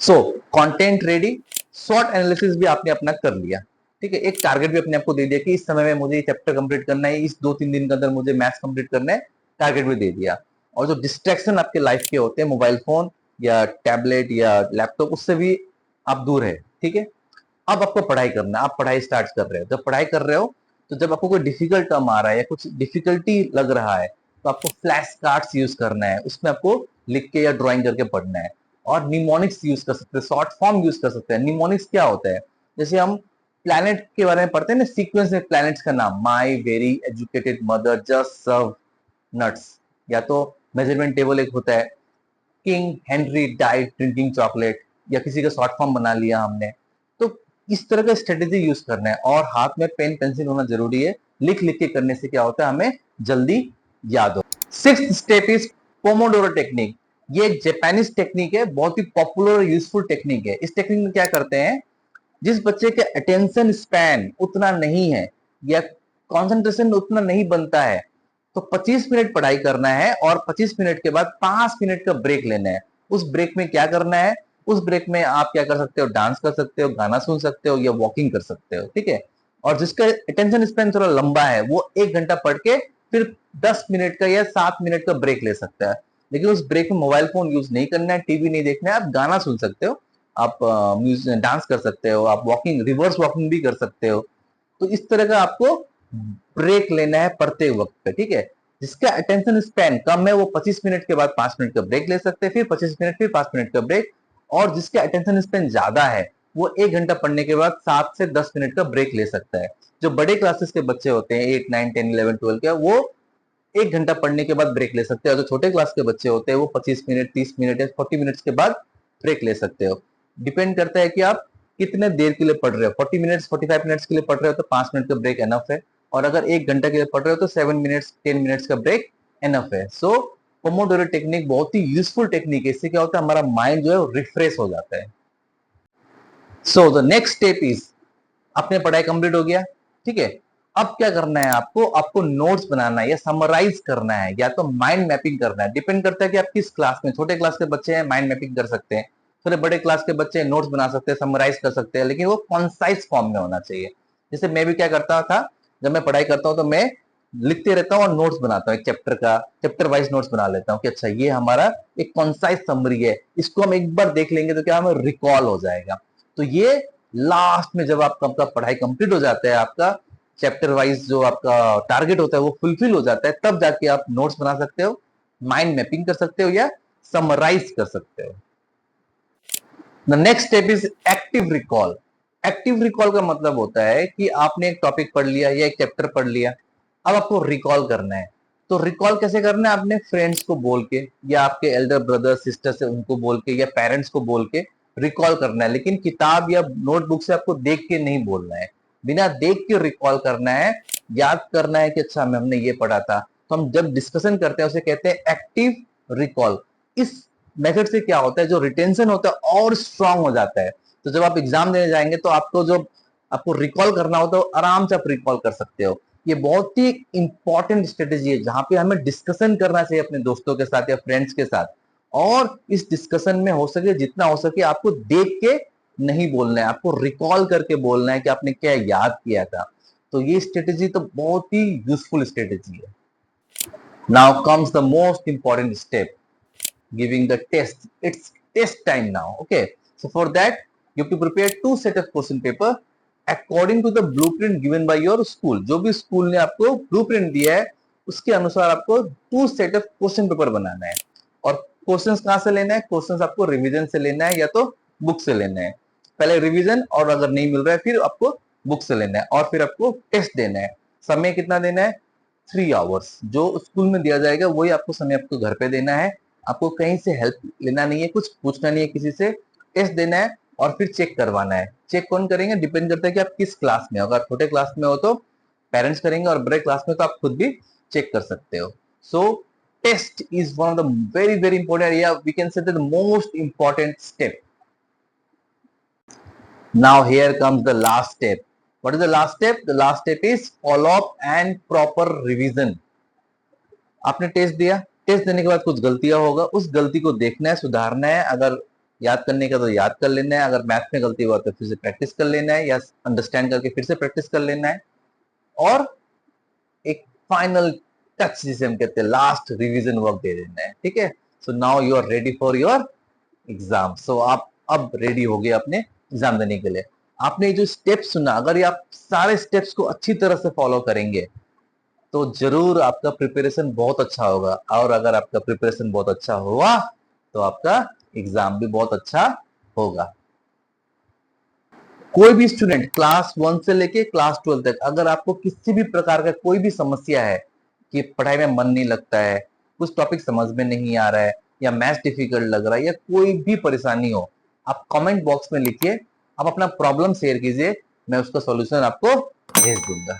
So content ready, short analysis भी आपने अपना कर लिया, ठीक है। एक टारगेट भी अपने आपको दे दिया कि इस समय में मुझे ये चैप्टर कंप्लीट करना है, इस 2-3 दिन के अंदर मुझे मैथ्स कंप्लीट करना है, टारगेट भी दे दिया। और जो डिस्ट्रैक्शन आपके लाइफ के होते हैं, मोबाइल फोन या टैबलेट या लैपटॉप, उससे भी आप दूर है, ठीक है। अब आपको पढ़ाई करना है, आप पढ़ाई स्टार्ट कर रहे हो। जब पढ़ाई कर रहे हो तो जब आपको कोई डिफिकल्ट टर्म आ रहा है या कुछ डिफिकल्टी लग रहा है, तो आपको फ्लैश कार्ड्स यूज करना है, उसमें आपको लिख के या ड्राइंग करके पढ़ना है। और निमोनिक्स यूज कर सकते हैं, शॉर्ट फॉर्म यूज कर सकते हैं। निमोनिक्स क्या होता है? जैसे हम प्लैनेट के बारे में पढ़ते हैं ना, सीक्वेंस में प्लैनेट्स का नाम, my very educated mother just serve nuts, या तो मेजरमेंट टेबल एक होता है, king Henry died drinking chocolate, या किसी का शॉर्ट फॉर्म बना लिया हमने। तो इस तरह का स्ट्रेटेजी यूज करना है, और हाथ में पेन पेंसिल होना जरूरी है। लिख लिख के करने से क्या होता है, हमें जल्दी याद हो। Sixth step is Pomodoro technique. ये जापानीज टेक्निक है, बहुत ही पॉपुलर और यूजफुल टेक्निक है। इस टेक्निक में क्या करते हैं, जिस बच्चे के अटेंशन स्पैन उतना नहीं है या कंसंट्रेशन उतना नहीं बनता है, तो 25 मिनट पढ़ाई करना है और 25 मिनट के बाद 5 मिनट का ब्रेक लेना है। उस ब्रेक में क्या करना है, उस ब्रेक में आप क्या कर सकते हो, डांस कर सकते हो, गाना सुन सकते हो, या वॉकिंग कर सकते हो, ठीक है। और जिसका अटेंशन स्पैन थोड़ा लंबा है, वो 1 घंटा पढ़ के फिर 10 मिनट का या 7 मिनट का ब्रेक ले सकता है। लेकिन उस ब्रेक में मोबाइल फोन यूज नहीं करना है, टीवी नहीं देखना है, आप गाना सुन सकते हो, आप डांस कर सकते हो, आप वॉकिंग, रिवर्स वॉकिंग भी कर सकते हो। तो इस तरह का आपको ब्रेक लेना है पढ़ते वक्त पे, ठीक है। जिसका अटेंशन स्पैन कम है, वो 25 मिनट के बाद 5 मिनट का ब्रेक ले सकते हैं, फिर 25 मिनट, फिर 5 मिनट का ब्रेक। और जिसका अटेंशन स्पैन ज्यादा है, वो 1 घंटा पढ़ने के बाद 7 से 10 मिनट का ब्रेक ले सकता है। जो बड़े क्लासेस के बच्चे होते हैं, 8, 9, 10, 11, 12 के, वो 1 घंटा पढ़ने के बाद ब्रेक ले सकते हैं। और जो छोटे क्लास के बच्चे होते हैं, वो 25 मिनट, 30 मिनट या 40 मिनट के बाद ब्रेक ले सकते हो। डिपेंड करता है कि आप कितने देर के लिए पढ़ रहे हो। 40 मिनट्स, 45 मिनट्स के लिए पढ़ रहे हो तो 5 मिनट का ब्रेक एनफ है। और अगर 1 घंटा के लिए पढ़ रहे हो तो 7 मिनट्स, 10 मिनट्स का ब्रेक एनफ है। सो पोमोडोरो टेक्निक बहुत ही यूजफुल टेक्निक है। इससे क्या होता है, हमारा माइंड जो है रिफ्रेश हो जाता है। So the next step is, अपने पढ़ाई कंप्लीट हो गया, ठीक है। अब क्या करना है आपको, आपको नोट्स बनाना है या समराइज करना है, या तो माइंड मैपिंग करना है। डिपेंड करता है कि आप किस क्लास में, छोटे क्लास के बच्चे हैं माइंड मैपिंग कर सकते हैं, थोड़े बड़े क्लास के बच्चे नोट्स बना सकते हैं, समराइज कर सकते हैं, लेकिन वो कॉन्साइज फॉर्म में होना चाहिए। जैसे मैं भी क्या करता था, जब मैं पढ़ाई करता हूँ तो मैं लिखते रहता हूँ और नोट्स बनाता हूँ, एक चैप्टर का चैप्टर वाइज नोट्स बना लेता हूँ कि अच्छा ये हमारा एक कॉन्साइज समरी है, इसको हम एक बार देख लेंगे तो क्या हमें रिकॉल हो जाएगा। तो ये लास्ट में जब आपका पढ़ाई कंप्लीट हो जाता है, आपका चैप्टर वाइज जो आपका टारगेट होता है वो फुलफिल हो जाता है, तब जाके आप नोट्स बना सकते हो, माइंड मैपिंग कर सकते हो, या समराइज कर सकते हो। The next step is active recall. Active recall का मतलब होता है कि आपने एक टॉपिक पढ़ लिया या एक चैप्टर पढ़ लिया, अब आपको रिकॉल करना है। तो रिकॉल कैसे करना है, अपने फ्रेंड्स को बोल के, या आपके एल्डर ब्रदर सिस्टर से उनको बोल के, या पेरेंट्स को बोल के रिकॉल करना है। लेकिन किताब या नोटबुक से आपको देख के नहीं बोलना है, बिना देख के रिकॉल करना है, याद करना है कि अच्छा हमने ये पढ़ा था। तो हम जब डिस्कशन करते हैं उसे कहते हैं एक्टिव रिकॉल। इस मेथड से क्या होता है, जो रिटेंशन होता है और स्ट्रांग हो जाता है। तो जब आप एग्जाम देने जाएंगे तो आपको जो आपको रिकॉल करना होता है, आराम से आप रिकॉल कर सकते हो। ये बहुत ही इंपॉर्टेंट स्ट्रेटेजी है, जहां पे हमें डिस्कशन करना चाहिए अपने दोस्तों के साथ या फ्रेंड्स के साथ। और इस डिस्कशन में हो सके, जितना हो सके, आपको देख के नहीं बोलना है, आपको रिकॉल करके बोलना है कि आपने क्या याद किया था। तो ये स्ट्रेटेजी तो बहुत ही यूजफुल स्ट्रेटेजी है। Now comes the most important step, giving the test. It's test time now. Okay. So for that, you have to prepare 2 set of question paper according to the blueprint given by your school. जो भी school ने आपको blueprint दिया है, उसके अनुसार आपको 2 set of question paper बनाना है। और क्वेश्चंस कहाँ से लेना है, क्वेश्चंस आपको रिवीजन से लेना है या तो बुक से लेना है। पहले रिवीजन, और अगर नहीं मिल रहा है फिर आपको बुक से लेना है, और फिर आपको टेस्ट देना है। समय कितना देना है, 3 आवर्स। जो स्कूल में दिया जाएगा वही आपको समय आपको घर पे देना है। आपको कहीं से हेल्प लेना नहीं है, कुछ पूछना नहीं है किसी से, टेस्ट देना है और फिर चेक करवाना है। चेक कौन करेंगे, डिपेंड करता है कि आप किस क्लास में हो। अगर छोटे क्लास में हो तो पेरेंट्स करेंगे, और बड़े क्लास में तो आप खुद भी चेक कर सकते हो। So test is one of the very very important, या we can say the most important step. Now here comes the last step. What is the last step, the last step is follow up and proper revision. आपने test दिया, test देने के बाद कुछ गलतियां होगा, उस गलती को देखना है, सुधारना है। अगर याद करने का तो याद कर लेना है, अगर मैथ में गलती हुआ तो फिर से प्रैक्टिस कर लेना है, या अंडरस्टैंड करके फिर से प्रैक्टिस कर लेना है, और एक फाइनल टच जिसे हम कहते हैं लास्ट रिवीजन वर्क दे देना है। ठीक है, so now you are ready for your exam. सो आप अब रेडी हो गए अपने एग्जाम देने के लिए। आपने ये जो स्टेप्स सुना, अगर ये आप सारे स्टेप्स को अच्छी तरह से फॉलो करेंगे तो जरूर आपका प्रिपरेशन बहुत अच्छा होगा, और अगर आपका प्रिपरेशन बहुत अच्छा हुआ तो आपका एग्जाम भी बहुत अच्छा होगा। कोई भी स्टूडेंट क्लास 1 से लेके क्लास 12 तक, अगर आपको किसी भी प्रकार का कोई भी समस्या है कि पढ़ाई में मन नहीं लगता है, कुछ टॉपिक समझ में नहीं आ रहा है, या मैथ्स डिफिकल्ट लग रहा है, या कोई भी परेशानी हो, आप कमेंट बॉक्स में लिखिए, आप अपना प्रॉब्लम शेयर कीजिए, मैं उसका सॉल्यूशन आपको भेज दूंगा।